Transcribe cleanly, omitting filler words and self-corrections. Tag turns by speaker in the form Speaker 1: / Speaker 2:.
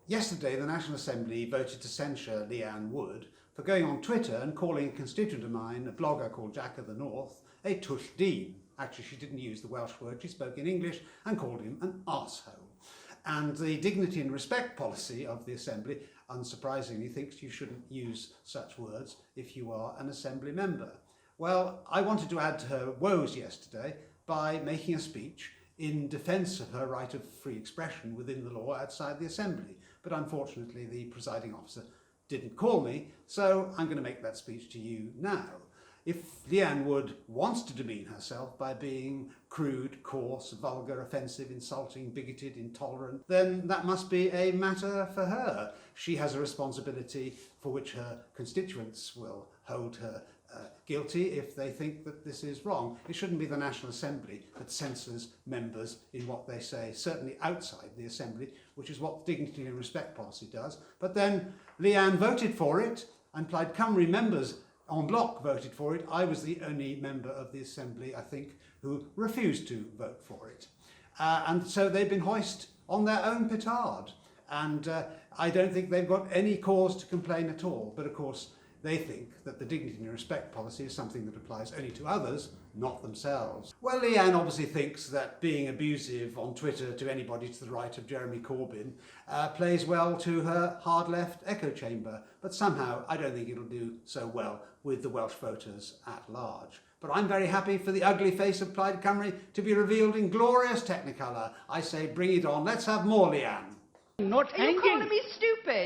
Speaker 1: Yesterday, the National Assembly voted to censure Leanne Wood for going on Twitter and calling a constituent of mine, a blogger called Jack of the North, a tush deen. Actually, she didn't use the Welsh word, she spoke in English and called him an arsehole. And the dignity and respect policy of the Assembly, unsurprisingly, thinks you shouldn't use such words if you are an Assembly member. Well, I wanted to add to her woes yesterday by making a speech in defence of her right of free expression within the law outside the Assembly. But unfortunately, the presiding officer didn't call me, so I'm going to make that speech to you now. If Leanne Wood wants to demean herself by being crude, coarse, vulgar, offensive, insulting, bigoted, intolerant, then that must be a matter for her. She has a responsibility for which her constituents will hold her guilty if they think that this is wrong. It shouldn't be the National Assembly that censors members in what they say, certainly outside the Assembly, which is what dignity and respect policy does. But then Leanne voted for it, and Plaid Cymru members en bloc voted for it. I was the only member of the Assembly, I think, who refused to vote for it. And so they've been hoist on their own petard. And I don't think they've got any cause to complain at all. But of course, they think that the dignity and respect policy is something that applies only to others, not themselves. Well, Leanne obviously thinks that being abusive on Twitter to anybody to the right of Jeremy Corbyn plays well to her hard-left echo chamber, but somehow I don't think it'll do so well with the Welsh voters at large. But I'm very happy for the ugly face of Plaid Cymru to be revealed in glorious technicolor. I say bring it on, let's have more Leanne.
Speaker 2: Not hanging.
Speaker 3: Are you calling me stupid?